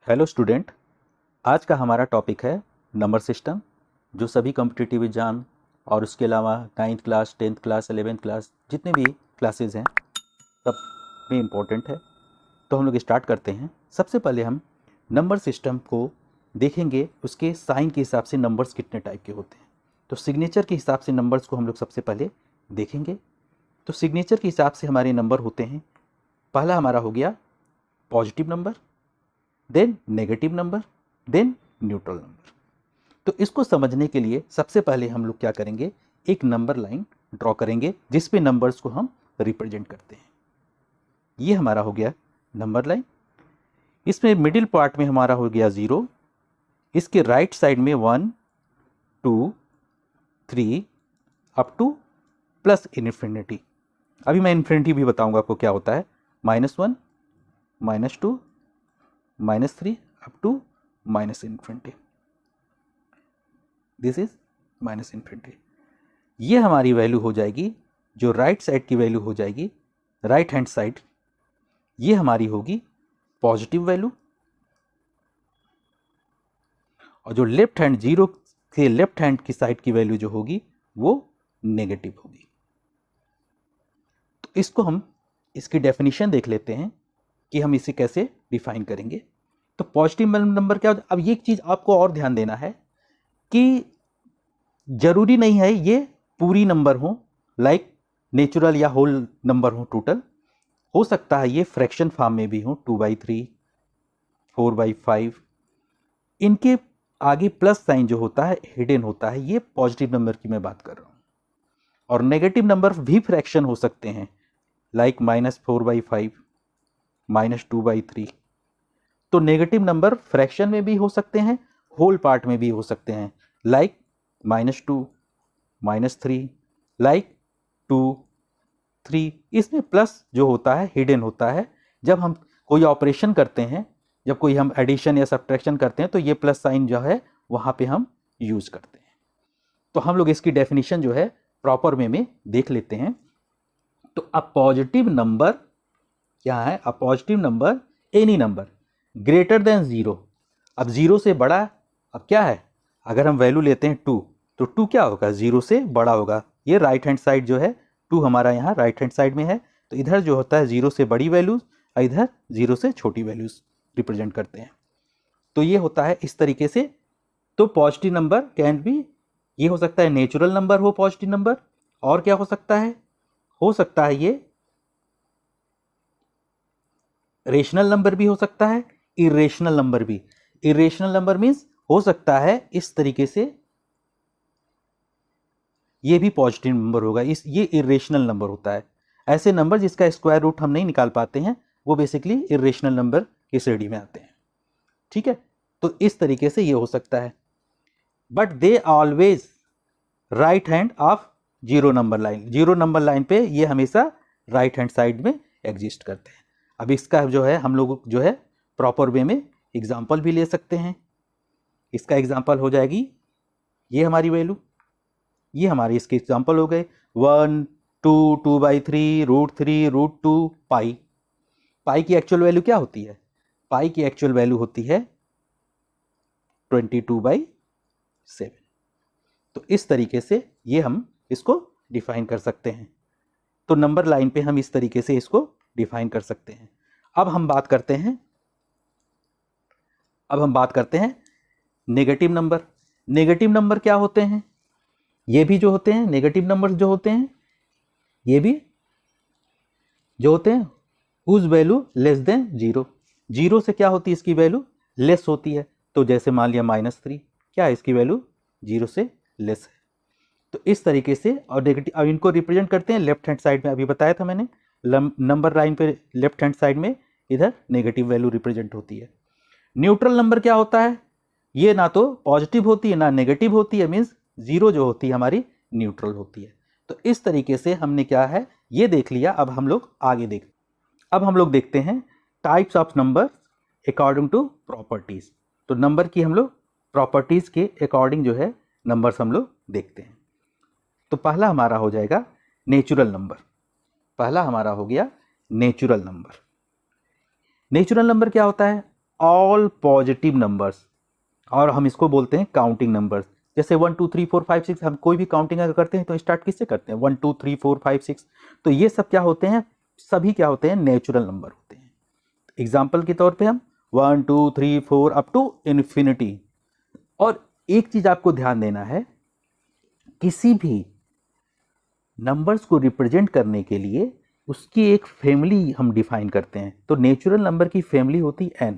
Hello student, आज का हमारा टॉपिक है नंबर सिस्टम, जो सभी कॉम्पिटिटिव एग्जाम और उसके अलावा 9th class 10th class 11th class जितने भी क्लासेस हैं सब में इम्पोर्टेंट है। तो हम लोग स्टार्ट करते हैं। सबसे पहले हम नंबर सिस्टम को देखेंगे, उसके साइन के हिसाब से नंबर्स कितने टाइप के होते हैं। तो सिग्नेचर के हिसाब से नंबर्स को हम लोग सबसे पहले देखेंगे। तो सिग्नेचर के हिसाब से हमारे नंबर होते हैं। पहला हमारा हो गया positive number, then negative number, then neutral number. तो इसको समझने के लिए सबसे पहले हम लोग क्या करेंगे, एक नंबर लाइन ड्रॉ करेंगे जिस पे नंबर्स को हम रिप्रेजेंट करते हैं। ये हमारा हो गया नंबर लाइन। इसमें मिडिल पार्ट में हमारा हो गया 0, इसके राइट साइड में 1 2 3 अप टू प्लस इन्फिनिटी। अभी मैं इन्फिनिटी भी बताऊंगा आपको क्या होता है। -1 -2 -3 up to minus infinity. This is minus infinity. ये हमारी वैल्यू हो जाएगी, जो राइट साइड की वैल्यू हो जाएगी, राइट हैंड साइड, ये हमारी होगी पॉजिटिव वैल्यू, और जो लेफ्ट हैंड 0 के लेफ्ट हैंड की साइड की वैल्यू जो होगी वो नेगेटिव होगी। तो इसको हम इसकी डेफिनेशन देख लेते हैं कि हम इसे कैसे डिफाइन करेंगे। तो पॉजिटिव नंबर क्या होता है। अब ये चीज़ आपको और ध्यान देना है कि जरूरी नहीं है ये पूरी नंबर हो, लाइक नेचुरल या होल नंबर हो, टोटल हो सकता है ये फ्रैक्शन फॉर्म में भी हो, 2/3 4/5। इनके आगे प्लस साइन जो होता है हिडन होता है, ये पॉजिटिव नंबर की मैं बात कर रहा हूँ। और नेगेटिव नंबर भी फ्रैक्शन हो सकते हैं, लाइक -4/5 -2/3। तो नेगेटिव नंबर फ्रैक्शन में भी हो सकते हैं, होल पार्ट में भी हो सकते हैं, लाइक -2 -3, लाइक 2 3। इसमें प्लस जो होता है हिडन होता है। जब हम कोई ऑपरेशन करते हैं, जब कोई हम एडिशन या सब्ट्रैक्शन करते हैं, तो ये प्लस साइन जो है वहाँ पे हम यूज करते हैं। तो हम लोग इसकी डेफिनेशन जो है प्रॉपर वे में देख लेते हैं। तो अ पॉजिटिव नंबर क्या है? A positive number any number greater than 0। अब 0 से बड़ा अब क्या है? अगर हम वैल्यू लेते हैं 2, तो 2 क्या होगा? 0 से बड़ा होगा। ये राइट हैंड साइड जो है 2 हमारा यहाँ राइट हैंड साइड में है। तो इधर जो होता है 0 से बड़ी वैल्यूज और इधर 0 से छोटी वैल्यूज रिप्रेजेंट करते हैं। तो ये होता है इस तरीके से। तो पॉजिटिव नंबर कैन बी, ये हो सकता है नेचुरल नंबर हो पॉजिटिव नंबर, और क्या हो सकता है? हो सकता है ये रेशनल नंबर भी हो सकता है, इरेशनल नंबर भी। इरेशनल नंबर मीन्स हो सकता है इस तरीके से, ये भी पॉजिटिव नंबर होगा। ये इरेशनल नंबर होता है। ऐसे नंबर जिसका स्क्वायर रूट हम नहीं निकाल पाते हैं, वो बेसिकली इरेशनल नंबर की श्रेणी में आते हैं। ठीक है, तो इस तरीके से ये हो सकता है। But they always right hand of 0 number line. 0 number line पे ये हमेशा राइट हैंड साइड में एग्जिस्ट करते हैं। अब इसका जो है हम लोग जो है प्रॉपर वे में एग्जाम्पल भी ले सकते हैं। इसका एग्जाम्पल हो जाएगी ये हमारी वैल्यू, ये हमारी इसके एग्जाम्पल हो गए 1 2 2/3 √3 √2 पाई। पाई की एक्चुअल वैल्यू क्या होती है? पाई की एक्चुअल वैल्यू होती है 22/7। तो इस तरीके से ये हम इसको डिफाइन कर सकते हैं। तो नंबर लाइन पे हम इस तरीके से इसको डिफाइन कर सकते हैं। अब हम बात करते हैं नेगेटिव नंबर। नेगेटिव नंबर क्या होते हैं? ये भी जो होते हैं नेगेटिव नंबर जो होते हैं, ये भी जो होते हैं हुज वैल्यू लेस देन 0। 0 से क्या होती है? इसकी वैल्यू लेस होती है। तो जैसे मान लिया -3, क्या है इसकी वैल्यू? 0 से लेस है। तो इस तरीके से, और नेगेटिव, अब इनको रिप्रेजेंट करते हैं लेफ्ट हैंड साइड में। अभी बताया था मैंने, नंबर लाइन पे लेफ्ट हैंड साइड में इधर नेगेटिव वैल्यू रिप्रेजेंट होती है। न्यूट्रल नंबर क्या होता है? ये ना तो पॉजिटिव होती है ना नेगेटिव होती है, मीन्स 0 जो होती है हमारी न्यूट्रल होती है। तो इस तरीके से हमने क्या है ये देख लिया। अब हम लोग आगे अब हम लोग देखते हैं types of number according to properties. तो नंबर की हम लोग प्रॉपर्टीज के अकॉर्डिंग जो है नंबर्स हम लोग देखते हैं। तो पहला हमारा हो जाएगा नेचुरल नंबर। पहला हमारा हो गया नेचुरल नंबर। नेचुरल नंबर क्या होता है? ऑल पॉजिटिव नंबर्स, और हम इसको बोलते हैं काउंटिंग नंबर्स। जैसे 1 2 3 4 5 6, हम कोई भी काउंटिंग अगर करते हैं तो स्टार्ट किससे करते हैं? 1 2 3 4 5 6। तो ये सब क्या होते हैं? सभी क्या होते हैं? नेचुरल नंबर होते हैं। एग्जाम्पल के तौर पे हम 1 2 3 4 अप टू इन्फिनिटी। और एक चीज आपको ध्यान देना है, किसी भी नंबर्स को रिप्रेजेंट करने के लिए उसकी एक फैमिली हम डिफाइन करते हैं। तो नेचुरल नंबर की फैमिली होती है n।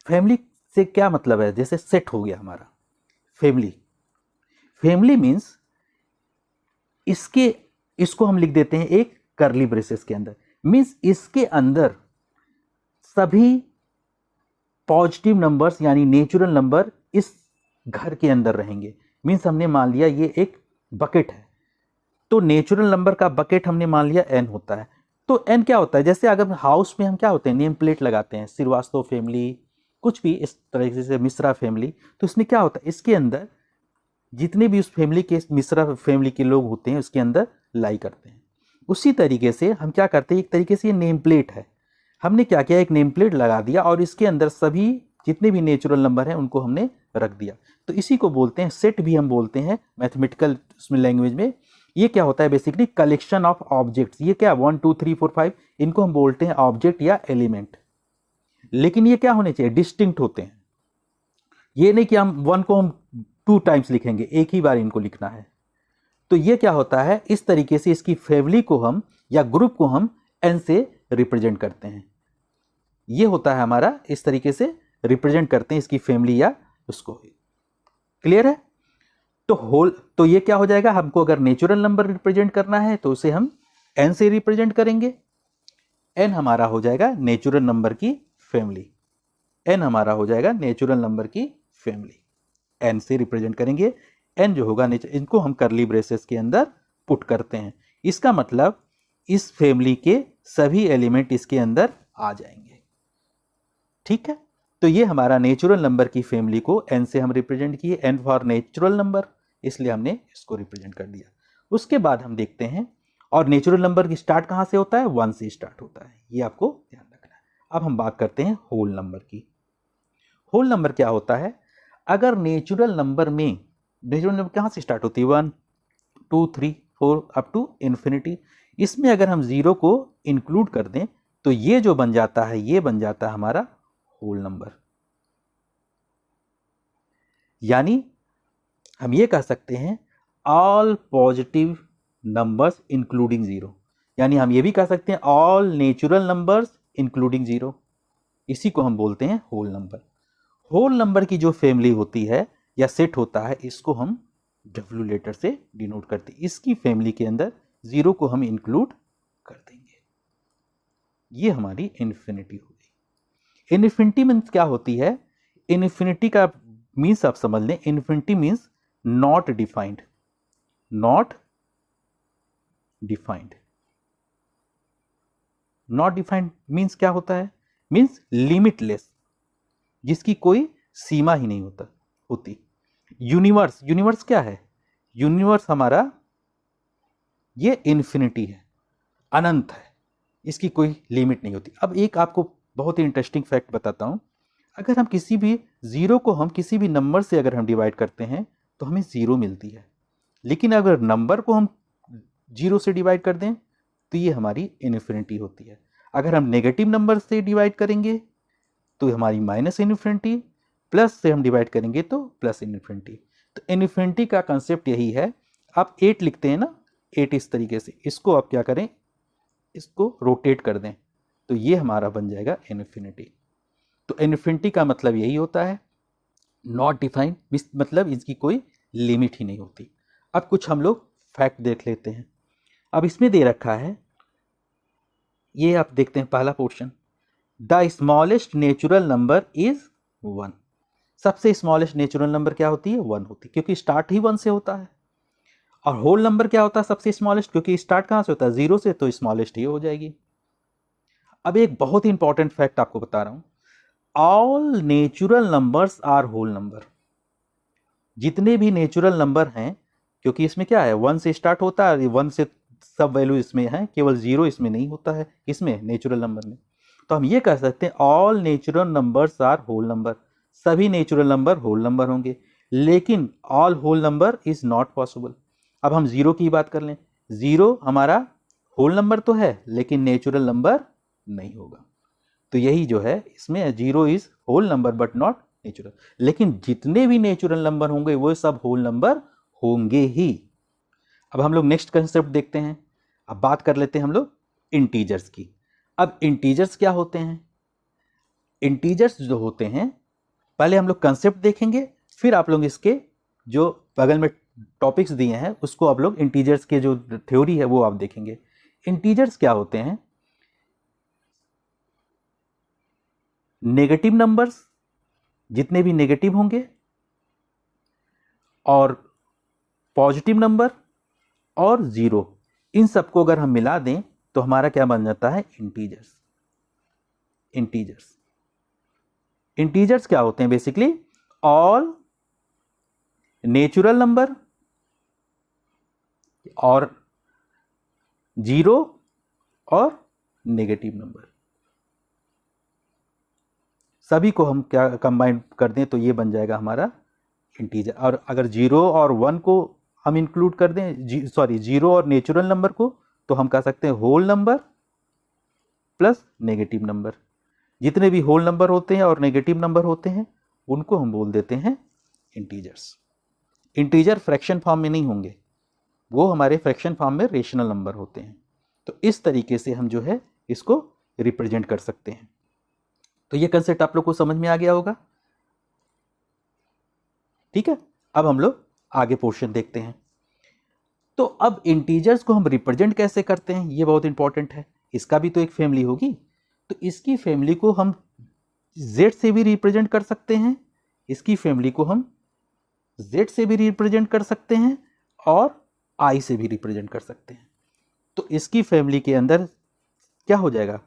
फैमिली से क्या मतलब है? जैसे सेट हो गया हमारा फैमिली। फैमिली मीन्स इसको हम लिख देते हैं एक करली ब्रेसेस के अंदर, मीन्स इसके अंदर सभी पॉजिटिव नंबर्स यानी नेचुरल नंबर इस घर के अंदर रहेंगे। मीन्स हमने मान लिया ये एक बकेट है, तो नेचुरल नंबर का बकेट हमने मान लिया n होता है। तो n क्या होता है? जैसे अगर हाउस में हम क्या होते हैं, नेम प्लेट लगाते हैं, श्रीवास्तव फैमिली, कुछ भी इस तरीके से, मिश्रा फैमिली, तो इसमें क्या होता है, इसके अंदर जितने भी उस फैमिली के, मिश्रा फैमिली के लोग होते हैं उसके अंदर लाई करते हैं। उसी तरीके से हम क्या करते हैं, एक तरीके से ये नेम प्लेट है, हमने क्या किया, एक नेम प्लेट लगा दिया और इसके अंदर सभी जितने भी नेचुरल नंबर हैं उनको हमने रख दिया। तो इसी को बोलते हैं सेट, भी हम बोलते हैं मैथमेटिकल उसमें लैंग्वेज में। ये क्या होता है? Basically collection of objects. ये क्या 1 2 3 4 5, इनको हम बोलते हैं ऑब्जेक्ट या एलिमेंट। लेकिन ये क्या होने चाहिए? डिस्टिंक्ट होते हैं। ये नहीं कि हम 1 को हम 2 टाइम्स लिखेंगे, एक ही बार इनको लिखना है। तो ये क्या होता है, इस तरीके से इसकी फैमिली को हम या ग्रुप को हम n से रिप्रेजेंट करते हैं। ये होता है हमारा, इस तरीके से रिप्रेजेंट करते हैं इसकी फैमिली या उसको। क्लियर है? तो ये क्या हो जाएगा, हमको अगर नेचुरल नंबर रिप्रेजेंट करना है तो उसे हम n से रिप्रेजेंट करेंगे। n हमारा हो जाएगा नेचुरल नंबर की फैमिली। n हमारा हो जाएगा नेचुरल नंबर की फैमिली, n से रिप्रेजेंट करेंगे। n जो होगा इनको हम करली ब्रेसेस के अंदर पुट करते हैं। इसका मतलब इस फैमिली के सभी एलिमेंट इसके अंदर आ जाएंगे। ठीक है? तो ये हमारा नेचुरल नंबर की फैमिली को n से हम रिप्रेजेंट किए, n फॉर नेचुरल नंबर, इसलिए हमने इसको रिप्रेजेंट कर दिया। उसके बाद हम देखते हैं, और नेचुरल नंबर की स्टार्ट कहाँ से होता है? 1 से स्टार्ट होता है, ये आपको ध्यान रखना है। अब हम बात करते हैं होल नंबर की। होल नंबर क्या होता है? अगर नेचुरल नंबर कहाँ से स्टार्ट होती है? 1 2 3 4 अप टू इन्फिनिटी। इसमें अगर हम 0 को इंक्लूड कर दें तो ये जो बन जाता है, ये बन जाता है हमारा होल नंबर। यानी हम ये कह सकते हैं ऑल पॉजिटिव नंबर्स इंक्लूडिंग 0। यानी हम ये भी कह सकते हैं ऑल नेचुरल नंबर्स इंक्लूडिंग 0। इसी को हम बोलते हैं होल नंबर। होल नंबर की जो फैमिली होती है या सेट होता है, इसको हम W लेटर से डिनोट करते हैं। इसकी फैमिली के अंदर 0 को हम इंक्लूड कर देंगे। ये हमारी इन्फिनिटी हो गई। इन्फिनिटी मीन्स क्या होती है? इन्फिनिटी का मीन्स आप समझ लें, infinity means not defined. Not defined, not defined means क्या होता है? मीन्स लिमिटलेस, जिसकी कोई सीमा ही नहीं होती। यूनिवर्स क्या है? यूनिवर्स हमारा ये इन्फिनिटी है, अनंत है, इसकी कोई लिमिट नहीं होती। अब एक आपको बहुत ही इंटरेस्टिंग फैक्ट बताता हूं। अगर हम किसी भी 0 को हम किसी भी नंबर से अगर हम डिवाइड करते हैं तो हमें 0 मिलती है। लेकिन अगर नंबर को हम 0 से डिवाइड कर दें तो ये हमारी इन्फिनिटी होती है। अगर हम नेगेटिव नंबर से डिवाइड करेंगे तो हमारी माइनस इन्फिनिटी, प्लस से हम डिवाइड करेंगे तो प्लस इन्फिनिटी। तो इन्फिनिटी का कंसेप्ट यही है। आप 8 लिखते हैं ना, 8 इस तरीके से, इसको आप क्या करें, इसको रोटेट कर दें तो ये हमारा बन जाएगा इन्फिनिटी। तो इन्फिनिटी का मतलब यही होता है, नॉट डिफाइंड, मतलब इसकी कोई लिमिट ही नहीं होती। अब कुछ हम लोग फैक्ट देख लेते हैं। अब इसमें दे रखा है, ये आप देखते हैं पहला portion, the smallest natural number is 1। सबसे स्मॉलेस्ट नेचुरल नंबर क्या होती है? 1 होती है, क्योंकि स्टार्ट ही 1 से होता है। और होल नंबर क्या होता है सबसे स्मॉलेस्ट? क्योंकि स्टार्ट कहां से होता है? 0 से, तो स्मॉलेस्ट ही हो जाएगी। अब एक बहुत ही इंपॉर्टेंट फैक्ट आपको बता रहा हूं, all natural numbers are whole number. जितने भी नेचुरल नंबर हैं, क्योंकि इसमें क्या है, 1 से स्टार्ट होता है, 1 से सब वैल्यू इसमें है, केवल 0 इसमें नहीं होता है, इसमें नेचुरल नंबर में। तो हम ये कह सकते हैं all natural numbers are whole number, सभी नेचुरल नंबर होल नंबर होंगे, लेकिन all whole number is not possible. अब हम जीरो की बात कर लें, जीरो हमारा होल नंबर तो है लेकिन नेचुरल नंबर नहीं होगा। तो यही जो है इसमें zero is whole number but not natural, लेकिन जितने भी नेचुरल नंबर होंगे वो सब होल नंबर होंगे ही। अब हम लोग नेक्स्ट कंसेप्ट देखते हैं। अब बात कर लेते हैं हम लोग इंटीजर्स की। अब इंटीजर्स क्या होते हैं? इंटीजर्स जो होते हैं, पहले हम लोग कंसेप्ट देखेंगे, फिर आप लोग इसके जो बगल में टॉपिक्स दिए हैं उसको आप लोग इंटीजर्स के जो थ्योरी है वो आप देखेंगे। इंटीजर्स क्या होते हैं? नेगेटिव नंबर्स, जितने भी नेगेटिव होंगे, और पॉजिटिव नंबर और जीरो, इन सबको अगर हम मिला दें तो हमारा क्या बन जाता है? इंटीजर्स। इंटीजर्स इंटीजर्स क्या होते हैं? बेसिकली ऑल नेचुरल नंबर और जीरो और नेगेटिव नंबर, सभी को हम क्या कंबाइन कर दें तो ये बन जाएगा हमारा इंटीजर। और अगर जीरो और वन को हम इंक्लूड कर दें, सॉरी जीरो और नेचुरल नंबर को, तो हम कह सकते हैं whole number plus negative number. जितने भी होल नंबर होते हैं और नेगेटिव नंबर होते हैं उनको हम बोल देते हैं इंटीजर्स। इंटीजर फ्रैक्शन फॉर्म में नहीं होंगे, वो हमारे फ्रैक्शन फॉर्म में रेशनल नंबर होते हैं। तो इस तरीके से हम जो है इसको रिप्रेजेंट कर सकते हैं। तो ये कंसेप्ट आप लोग को समझ में आ गया होगा, ठीक है। अब हम लोग आगे पोर्शन देखते हैं। तो अब इंटीजर्स को हम रिप्रेजेंट कैसे करते हैं, ये बहुत इंपॉर्टेंट है। इसका भी तो एक फैमिली होगी, तो इसकी फैमिली को हम z से भी रिप्रेजेंट कर सकते हैं, इसकी फैमिली को हम z से भी रिप्रेजेंट कर सकते हैं और i से भी रिप्रेजेंट कर सकते हैं। तो इसकी फैमिली के अंदर क्या हो जाएगा?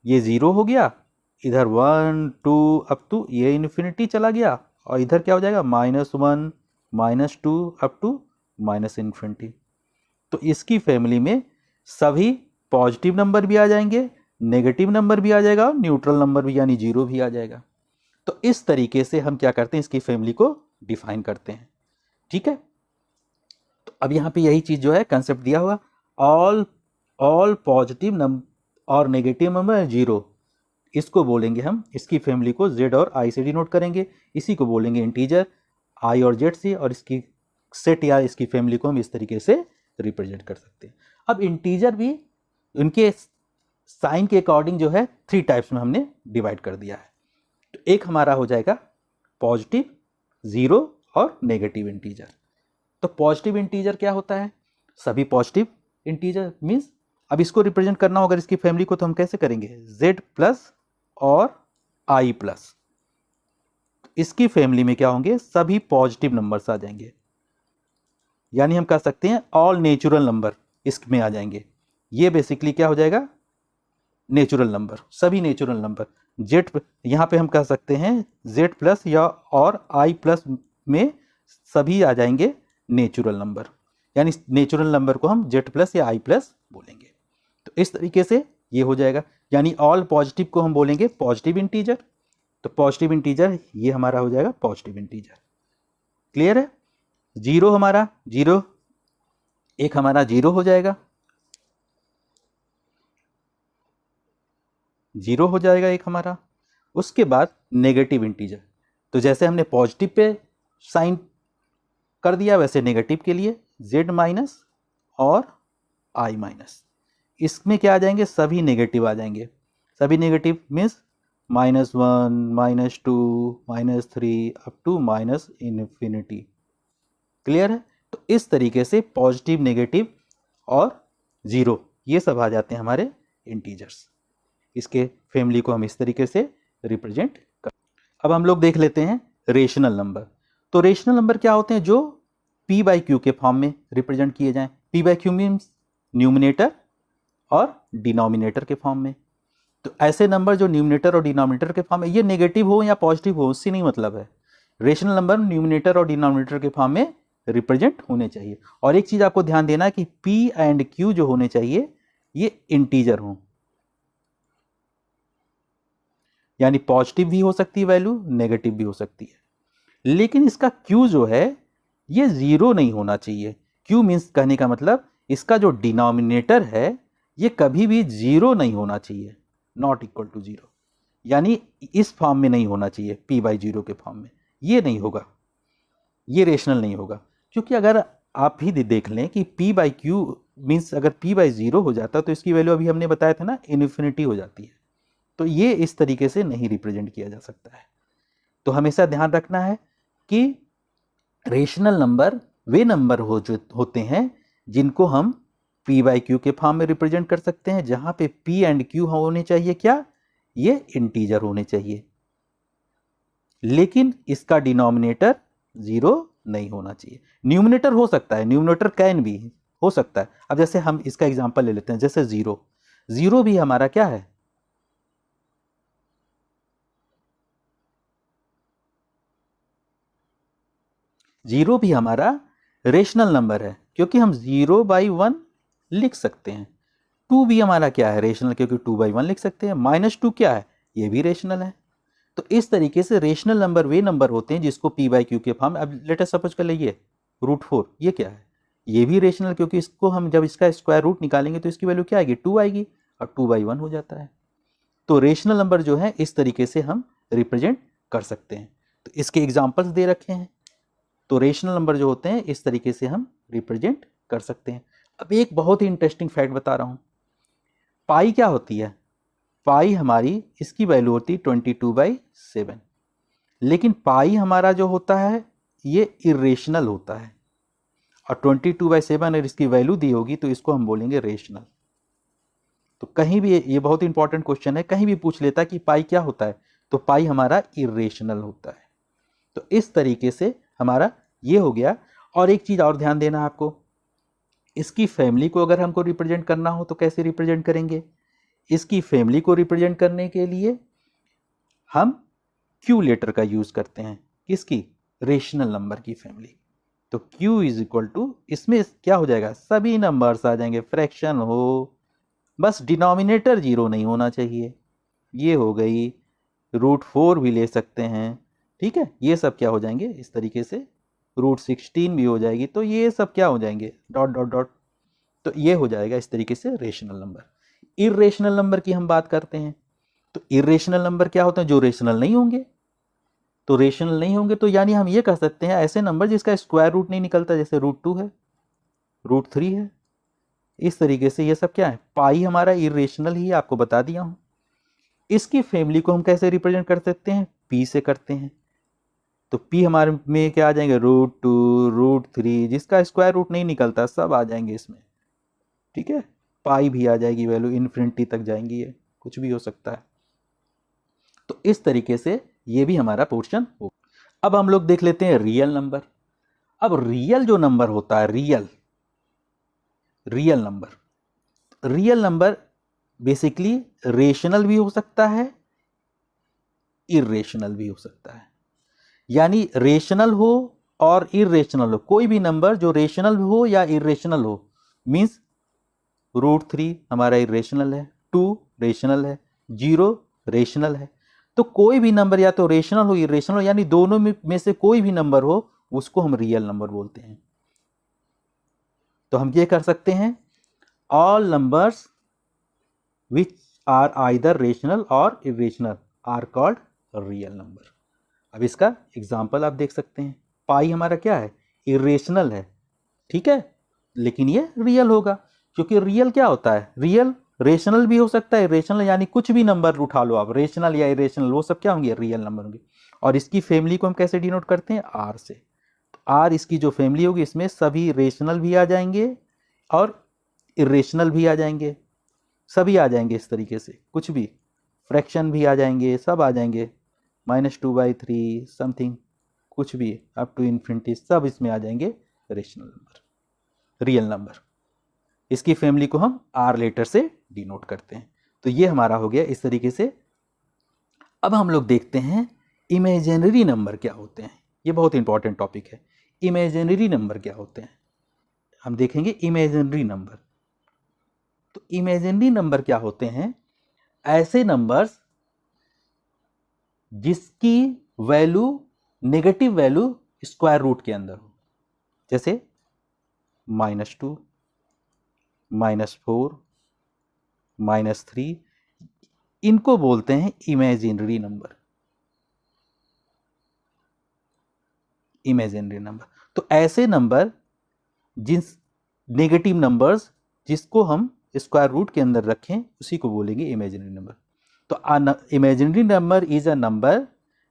ये जीरो हो गया, इधर 1 2 अप टू ये इन्फिनिटी चला गया, और इधर क्या हो जाएगा? -1 -2 अप टू माइनस इन्फिनिटी। तो इसकी फैमिली में सभी पॉजिटिव नंबर भी आ जाएंगे, नेगेटिव नंबर भी आ जाएगा और न्यूट्रल नंबर भी यानी जीरो भी आ जाएगा। तो इस तरीके से हम क्या करते हैं? इसकी फैमिली को डिफाइन करते हैं, ठीक है। तो अब यहाँ पे यही चीज जो है कंसेप्ट दिया हुआ, ऑल पॉजिटिव नंबर और नेगेटिव नंबर जीरो, इसको बोलेंगे हम, इसकी फैमिली को z और i से डिनोट करेंगे, इसी को बोलेंगे इंटीजर i और z से, और इसकी सेट या इसकी फैमिली को हम इस तरीके से रिप्रेजेंट कर सकते हैं। अब इंटीजर भी उनके साइन के अकॉर्डिंग जो है 3 टाइप्स में हमने डिवाइड कर दिया है। तो एक हमारा हो जाएगा पॉजिटिव, जीरो और नेगेटिव इंटीजर। तो पॉजिटिव इंटीजर क्या होता है? सभी पॉजिटिव इंटीजर मीन्स, अब इसको रिप्रेजेंट करना होगा इसकी फैमिली को, तो हम कैसे करेंगे? z प्लस और i प्लस। इसकी फैमिली में क्या होंगे? सभी पॉजिटिव नंबर्स आ जाएंगे, यानी हम कह सकते हैं ऑल नेचुरल नंबर इसमें आ जाएंगे। ये बेसिकली क्या हो जाएगा? नेचुरल नंबर, सभी नेचुरल नंबर। z यहाँ पे हम कह सकते हैं z प्लस या और i प्लस में सभी आ जाएंगे नेचुरल नंबर, यानी नेचुरल नंबर को हम z प्लस या i प्लस बोलेंगे। तो इस तरीके से ये हो जाएगा, यानी ऑल पॉजिटिव को हम बोलेंगे पॉजिटिव इंटीजर। तो पॉजिटिव इंटीजर ये हमारा हो जाएगा पॉजिटिव इंटीजर। क्लियर है? जीरो हमारा जीरो, एक हमारा जीरो हो जाएगा, जीरो हो जाएगा एक हमारा। उसके बाद नेगेटिव इंटीजर, तो जैसे हमने पॉजिटिव पे साइन कर दिया वैसे नेगेटिव के लिए z माइनस और i माइनस। इसमें क्या आ जाएंगे? सभी नेगेटिव आ जाएंगे। सभी negative means -1 -2 -3 up to minus infinity. Clear है? तो इस तरीके से पॉजिटिव, नेगेटिव और जीरो ये सब आ जाते हैं हमारे इंटीजर्स। इसके फैमिली को हम इस तरीके से रिप्रेजेंट कर। अब हम लोग देख लेते हैं रेशनल नंबर। तो रेशनल नंबर क्या होते हैं? जो p बाई क्यू के फॉर्म में रिप्रेजेंट किए जाएं। p by Q means numerator और डिनोमिनेटर के फॉर्म में। तो ऐसे नंबर जो न्यूमिनेटर और डिनोमिनेटर के फॉर्म में, ये नेगेटिव हो या पॉजिटिव हो उससे नहीं मतलब है। रेशनल नंबर न्यूमिनेटर और डिनोमिनेटर के फॉर्म में रिप्रेजेंट होने चाहिए। और एक चीज आपको ध्यान देना है कि p एंड q जो होने चाहिए ये इंटीजर हों। यानी पॉजिटिव भी हो सकती है वैल्यू, नेगेटिव भी हो सकती है। लेकिन इसका Q जो है ये 0 नहीं होना चाहिए। Q मीन्स कहने का मतलब इसका जो डिनोमिनेटर है ये कभी भी 0 नहीं होना चाहिए, नॉट इक्वल टू 0, यानी इस फॉर्म में नहीं होना चाहिए, p/0 के फॉर्म में ये नहीं होगा, ये रेशनल नहीं होगा। क्योंकि अगर आप भी देख लें कि p/q मीन्स अगर p/0 हो जाता तो इसकी वैल्यू अभी हमने बताया था ना इन्फिनिटी हो जाती है, तो ये इस तरीके से नहीं रिप्रेजेंट किया जा सकता है। तो हमेशा ध्यान रखना है कि रेशनल नंबर वे नंबर होते हैं जिनको हम p/q के फॉर्म में रिप्रेजेंट कर सकते हैं, जहां पे p एंड q होने चाहिए क्या, ये इंटीजर होने चाहिए, लेकिन इसका डिनोमिनेटर 0 नहीं होना चाहिए। न्यूमिनेटर हो सकता है, न्यूमिनेटर कैन भी हो सकता है। अब जैसे हम इसका एग्जांपल ले लेते हैं, जैसे 0 भी हमारा क्या है, जीरो भी हमारा रेशनल नंबर है क्योंकि हम 0/1 लिख सकते हैं। 2 भी हमारा क्या है, रेशनल, क्योंकि 2/1 लिख सकते हैं। -2 क्या है, ये भी रेशनल है। तो इस तरीके से रेशनल नंबर वे नंबर होते हैं जिसको p/q के फॉर्म। अब लेट अस सपोज कर लीजिए √4, ये क्या है, ये भी रेशनल, क्योंकि इसको हम जब इसका स्क्वायर रूट निकालेंगे तो इसकी वैल्यू क्या आएगी, 2 आएगी, और 2/1 हो जाता है। तो रेशनल नंबर जो है इस तरीके से हम रिप्रेजेंट कर सकते हैं। तो इसके एग्जाम्पल्स दे रखे हैं। तो रेशनल नंबर जो होते हैं इस तरीके से हम रिप्रेजेंट कर सकते हैं। अब एक बहुत ही इंटरेस्टिंग फैक्ट बता रहा हूं, पाई क्या होती है, पाई हमारी इसकी वैल्यू होती है 22/7, लेकिन पाई हमारा जो होता है ये इरेशनल होता है, और 22/7 अगर इसकी वैल्यू दी होगी तो इसको हम बोलेंगे रेशनल। तो कहीं भी ये बहुत इंपॉर्टेंट क्वेश्चन है, कहीं भी पूछ लेता है कि पाई क्या होता है, तो पाई हमारा इरेशनल होता है। तो इस तरीके से हमारा ये हो गया। और एक चीज और ध्यान देना आपको, इसकी फैमिली को अगर हमको रिप्रेजेंट करना हो तो कैसे रिप्रेजेंट करेंगे, इसकी फैमिली को रिप्रेजेंट करने के लिए हम क्यू लेटर का यूज करते हैं, किसकी, रेशनल नंबर की फैमिली। तो Q इज इक्वल टू, इसमें क्या हो जाएगा, सभी नंबर्स आ जाएंगे, फ्रैक्शन हो, बस डिनोमिनेटर 0 नहीं होना चाहिए। ये हो गई, √4 भी ले सकते हैं, ठीक है, ये सब क्या हो जाएंगे इस तरीके से, √16 भी हो जाएगी। तो ये सब क्या हो जाएंगे, डॉट डॉट डॉट। तो ये हो जाएगा इस तरीके से रेशनल नंबर। इरेशनल नंबर की हम बात करते हैं, तो इरेशनल नंबर क्या होते हैं, जो रेशनल नहीं होंगे। तो रेशनल नहीं होंगे तो यानी हम ये कह सकते हैं ऐसे नंबर जिसका स्क्वायर रूट नहीं निकलता, जैसे √2 है, √3 है। इस तरीके से ये सब क्या है, पाई हमारा इरेशनल ही, आपको बता दिया हूं। इसकी फैमिली को हम कैसे रिप्रेजेंट कर सकते हैं, p से करते हैं। तो p हमारे में क्या आ जाएंगे, √2, √3, जिसका स्क्वायर रूट नहीं निकलता सब आ जाएंगे इसमें, ठीक है। पाई भी आ जाएगी, वैल्यू इन्फिनिटी तक जाएंगी, ये कुछ भी हो सकता है। तो इस तरीके से ये भी हमारा पोर्शन हो। अब हम लोग देख लेते हैं रियल नंबर। अब रियल जो नंबर होता है, रियल नंबर बेसिकली रेशनल भी हो सकता है, इरेशनल भी हो सकता है। यानी रेशनल हो और इरेशनल हो, कोई भी नंबर जो रेशनल हो या इरेशनल हो, मींस √3 हमारा इरेशनल है, 2 रेशनल है, 0 रेशनल है। तो कोई भी नंबर या तो रेशनल हो इरेशनल हो, यानी दोनों में से कोई भी नंबर हो उसको हम रियल नंबर बोलते हैं। तो हम ये कर सकते हैं, all numbers which are either rational or irrational are called real number. अब इसका एग्जाम्पल आप देख सकते हैं, पाई हमारा क्या है, इरेशनल है, ठीक है, लेकिन ये रियल होगा, क्योंकि रियल क्या होता है, रियल रेशनल भी हो सकता है, इरेशनल, यानी कुछ भी नंबर उठा लो आप, रेशनल या इरेशनल, वो सब क्या होंगे, रियल नंबर होंगे। और इसकी फैमिली को हम कैसे डिनोट करते हैं, आर से। तो आर इसकी जो फैमिली होगी, इसमें सभी रेशनल भी आ जाएंगे और इरेशनल भी आ जाएंगे, सभी आ जाएंगे इस तरीके से, कुछ भी फ्रैक्शन भी आ जाएंगे, सब आ जाएंगे, -2/3 समथिंग, कुछ भी अप टू इन्फिनिटी, सब इसमें आ जाएंगे रेशनल नंबर, रियल नंबर। इसकी फैमिली को हम आर लेटर से डिनोट करते हैं। तो ये हमारा हो गया इस तरीके से। अब हम लोग देखते हैं इमेजिनरी नंबर क्या होते हैं। ये बहुत इंपॉर्टेंट टॉपिक है, इमेजिनरी नंबर क्या होते हैं, हम देखेंगे इमेजिनरी नंबर। तो इमेजिनरी नंबर क्या होते हैं, ऐसे नंबर्स जिसकी value negative value square root के अंदर हो, जैसे -2, -4, -3, इनको बोलते हैं इमेजिनरी नंबर। इमेजिनरी नंबर, तो ऐसे नंबर जिस नेगेटिव नंबर्स जिसको हम स्क्वायर रूट के अंदर रखें उसी को बोलेंगे इमेजिनरी नंबर। तो imaginary number is a number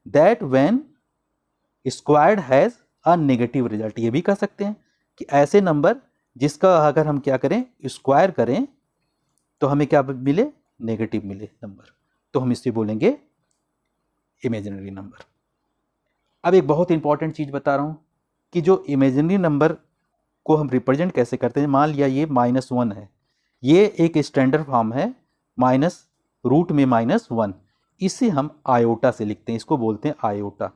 that when squared has a negative result. ये भी कह सकते हैं कि ऐसे नंबर जिसका अगर हम क्या करें, स्क्वायर करें, तो हमें क्या मिले, नेगेटिव मिले नंबर, तो हम इसे बोलेंगे इमेजिनरी नंबर। अब एक बहुत इंपॉर्टेंट चीज बता रहा हूं कि जो इमेजिनरी नंबर को हम रिप्रेजेंट कैसे करते हैं। मान लिया ये -1 है, ये एक स्टैंडर्ड फॉर्म है, माइनस रूट में -1, इसे हम आयोटा से लिखते हैं, इसको बोलते हैं आयोटा।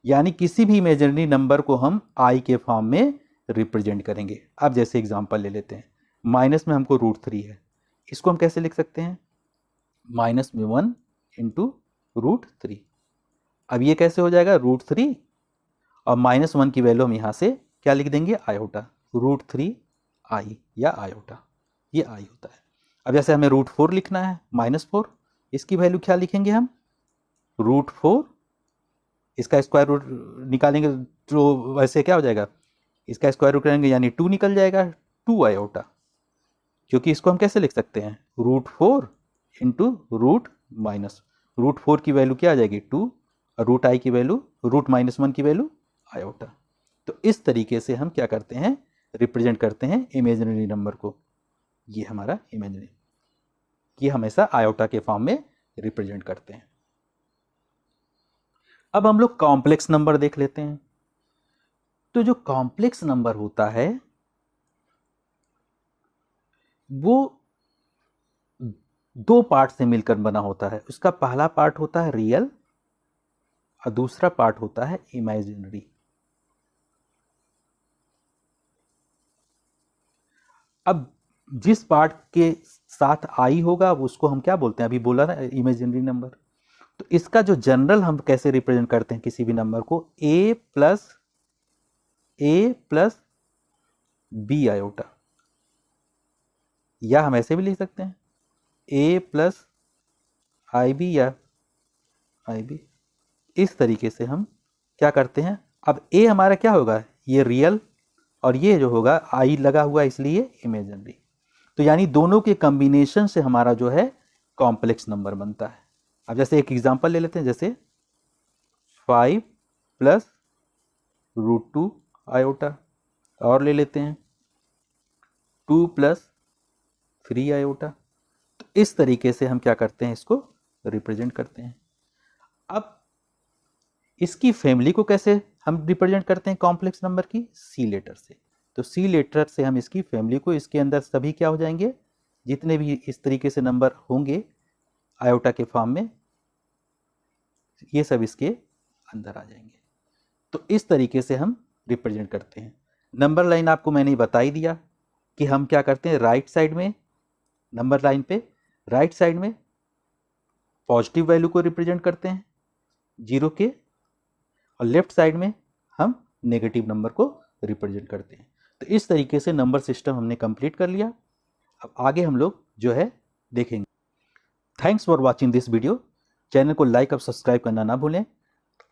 यानी किसी भी इमेजिनरी नंबर को हम आई के फॉर्म में रिप्रेजेंट करेंगे। अब जैसे एग्जांपल ले लेते हैं, माइनस में हमको √3 है, इसको हम कैसे लिख सकते हैं, -1 × √3। अब ये कैसे हो जाएगा, √3 और -1 की वैल्यू हम यहाँ से क्या लिख देंगे, आयोटा, √3 आई या आयोटा, ये आई होता है। अब जैसे हमें √4 लिखना है, -4, इसकी वैल्यू क्या लिखेंगे हम, √4, इसका स्क्वायर रूट निकालेंगे तो वैसे क्या हो जाएगा, इसका स्क्वायर रूट करेंगे यानी 2 निकल जाएगा, 2 आयोटा, क्योंकि इसको हम कैसे लिख सकते हैं, √4 × √4 की वैल्यू क्या आ जाएगी 2, और √i की वैल्यू, √-1 की वैल्यू आयोटा। तो इस तरीके से हम क्या करते हैं, रिप्रेजेंट करते हैं इमेजिनरी नंबर को। ये हमारा इमेजिनरी, ये हमेशा आयोटा के फॉर्म में रिप्रेजेंट करते हैं। अब हम लोग कॉम्प्लेक्स नंबर देख लेते हैं। तो जो कॉम्प्लेक्स नंबर होता है वो 2 पार्ट से मिलकर बना होता है। उसका पहला पार्ट होता है रियल और दूसरा पार्ट होता है इमेजिनरी। अब जिस पार्ट के साथ आई होगा उसको हम क्या बोलते हैं, अभी बोला ना, इमेजिनरी नंबर। तो इसका जो जनरल हम कैसे रिप्रेजेंट करते हैं किसी भी नंबर को, a प्लस b आयोटा, या हम ऐसे भी लिख सकते हैं a प्लस ib या ib। इस तरीके से हम क्या करते हैं। अब a हमारा क्या होगा, ये रियल, और ये जो होगा आई लगा हुआ इसलिए इमेजिनरी। तो यानी दोनों के कॉम्बिनेशन से हमारा जो है कॉम्प्लेक्स नंबर बनता है। अब जैसे एक एग्जांपल ले लेते हैं, जैसे 5 + √2 आयोटा, और ले लेते हैं 2 + 3 आयोटा। तो इस तरीके से हम क्या करते हैं, इसको रिप्रेजेंट करते हैं। अब इसकी फैमिली को कैसे हम रिप्रेजेंट करते हैं कॉम्प्लेक्स नंबर की, सी लेटर से। तो सी लेटर से हम इसकी फैमिली को, इसके अंदर सभी क्या हो जाएंगे, जितने भी इस तरीके से नंबर होंगे आयोटा के फॉर्म में, ये सब इसके अंदर आ जाएंगे। तो इस तरीके से हम रिप्रेजेंट करते हैं। नंबर लाइन आपको मैंने बता ही दिया कि हम क्या करते हैं, राइट साइड में नंबर लाइन पे राइट साइड में पॉजिटिव वैल्यू को रिप्रेजेंट करते हैं 0 के, और लेफ्ट साइड में हम नेगेटिव नंबर को रिप्रेजेंट करते हैं। तो इस तरीके से नंबर सिस्टम हमने कंप्लीट कर लिया। अब आगे हम लोग जो है देखेंगे। Thanks for watching this video. Channel को लाइक और सब्सक्राइब करना ना भूलें।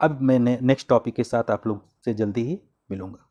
अब मैं नेक्स्ट टॉपिक के साथ आप लोग से जल्दी ही मिलूंगा।